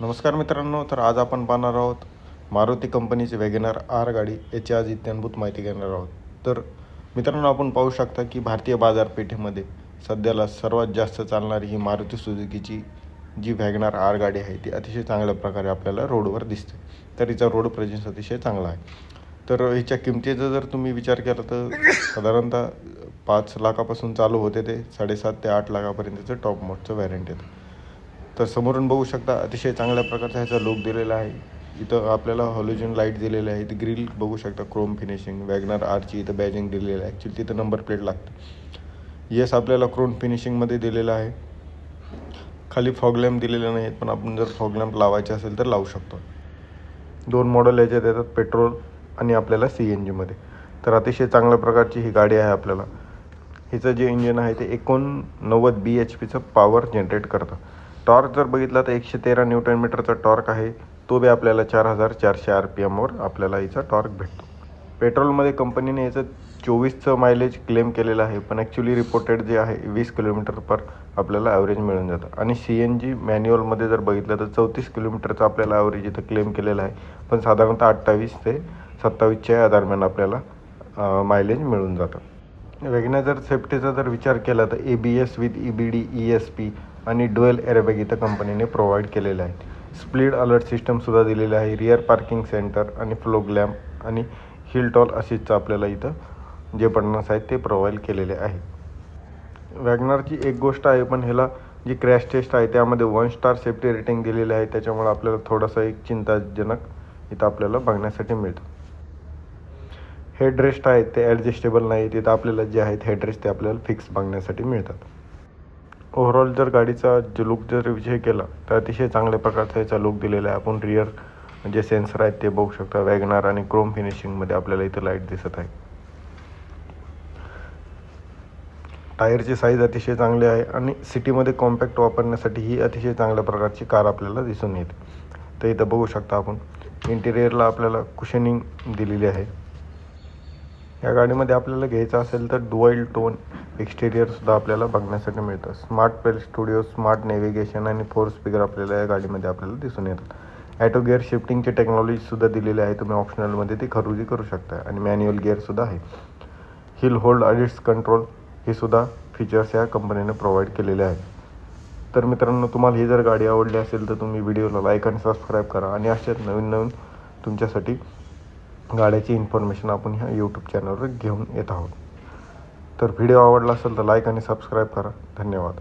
नमस्कार मित्रांनो, तर आज आपण पाहणार आहोत मारुती कंपनीची वॅगनर आर गाडी याची आज इत्याभूत माहिती घेणार आहोत। तर मित्रांनो, आपण पाहू शकता की भारतीय बाजारपेठेमध्ये सध्याला सर्वात जास्त चालणारी ही मारुती सुझुकीची जी वॅगनर आर गाडी आहे ती अतिशय चांगल्या प्रकारे आपल्याला रोडवर दिसते। तर हिचा रोड प्रेझेन्स अतिशय चांगला आहे। तर हिच्या किमतीचा जर तुम्ही विचार केला तर साधारणतः 5 लाखापासून चालू होते ते 7.5 ते 8 लाखापर्यंतचं टॉप मोडचं व्हॅरियंट येतं। तर समोरून बघू शकता अतिशय चांगल्या प्रकारचा ह्याचा लुक दिलेला आहे। इथं आपल्याला हॅलोजन लाईट दिलेले आहे। इथं ग्रिल बघू शकता, क्रोम फिनिशिंग वॅगनर आरची इथं बॅजिंग दिलेलं आहे। ॲक्च्युली तिथं नंबर प्लेट लागते। येस, आपल्याला क्रोम फिनिशिंगमध्ये दिलेलं आहे। खाली फॉग लॅम्प दिलेले नाहीत, पण आपण जर फॉग लॅम्प लावायचे असेल तर लावू शकतो। 2 मॉडेल याच्यात येतात, पेट्रोल आणि आपल्याला CNG मध्ये। तर अतिशय चांगल्या प्रकारची ही गाडी आहे। आपल्याला हिचं जे इंजिन आहे ते 89 BHPचं पॉवर जनरेट करतं। टॉर्क जर बघितला तर 113 न्यूटन मीटरचा टॉर्क आहे। तो बी आपल्याला 4400 RPMवर आपल्याला हिचा टॉर्क भेटतो। पेट्रोलमध्ये कंपनीने याचं 24चं मायलेज क्लेम केलेलं आहे, पण ॲक्च्युली रिपोर्टेड जे आहे 20 किलोमीटर पर आपल्याला ॲव्हरेज मिळून जातं। आणि CNG मॅन्युअलमध्ये जर बघितलं तर 34 किलोमीटरचं आपल्याला ॲव्हरेज इथं क्लेम केलेलं आहे, पण साधारणतः 28 ते 27च्या दरम्यान आपल्याला मायलेज मिळून जातं। वॅगनर जर सेफ्टीचा जर विचार केला तर ABS विथ EBD ESP आणि ड्युअल एअरबॅग इथं कंपनीने प्रोव्हाइड केलेले आहेत। स्प्लिट अलर्ट सिस्टमसुद्धा दिलेलं आहे। रिअर पार्किंग सेंटर आणि फ्लोग लॅम्प आणि हिल टॉल असिस्टचं आपल्याला इथं जे बटन्स आहेत ते प्रोव्हाइड केलेले आहे। वॅगनरची एक गोष्ट आहे, पण ह्याला जी क्रॅश टेस्ट आहे त्यामध्ये 1 स्टार सेफ्टी रेटिंग दिलेली आहे। त्याच्यामुळे आपल्याला थोडासा एक चिंताजनक इथं आपल्याला बघण्यासाठी मिळतं। हेडरेस्ट आहेत ते ॲडजस्टेबल नाही, तिथं आपल्याला जे आहेत हेडरेस्ट ते आपल्याला फिक्स बघण्यासाठी मिळतात। ओव्हरऑल जर गाडीचा जो लुक जर विषय केला तर अतिशय चांगल्या प्रकारचा याचा लुक दिलेला आहे। आपण रिअर जे सेन्सर आहेत ते बघू शकता वॅगनर आणि क्रोम फिनिशिंगमध्ये आपल्याला इथं लाईट दिसत आहे। टायरची साईज अतिशय चांगली आहे आणि सिटीमध्ये कॉम्पॅक्ट वापरण्यासाठी ही अतिशय चांगल्या प्रकारची कार आपल्याला दिसून येते। तर इथं बघू शकता आपण इंटिरियरला आपल्याला कुशनिंग दिलेली आहे। या गाडीमध्ये आपल्याला घ्यायचं असेल तर डुअल टोन एक्सटेरियरसुद्धा आपल्याला बघण्यासाठी मिळतं। Smart play studio, smart navigation आणि 4 स्पीकर आपल्याला या गाडीमध्ये आपल्याला दिसून येतात। ॲटो गिअर शिफ्टिंगची टेक्नॉलॉजीसुद्धा दिलेली आहे, तुम्ही ऑप्शनलमध्ये ती खरेदी करू शकता। आणि मॅन्युअल गिअरसुद्धा आहे। हिल होल्ड अडिट्स कंट्रोल हे सुद्धा फीचर्स या कंपनीने प्रोव्हाइड केलेले आहेत। तर मित्रांनो, तुम्हाला ही जर गाडी आवडली असेल तर तुम्ही व्हिडिओला लाईक आणि सबस्क्राईब करा आणि अशाच नवीन तुमच्यासाठी गाड्याची इन्फॉर्मेशन आपण ह्या यूट्यूब चॅनलवर घेऊन येत आहोत। तर व्हिडिओ आवडला असेल तर लाईक आणि सबस्क्राईब करा। धन्यवाद।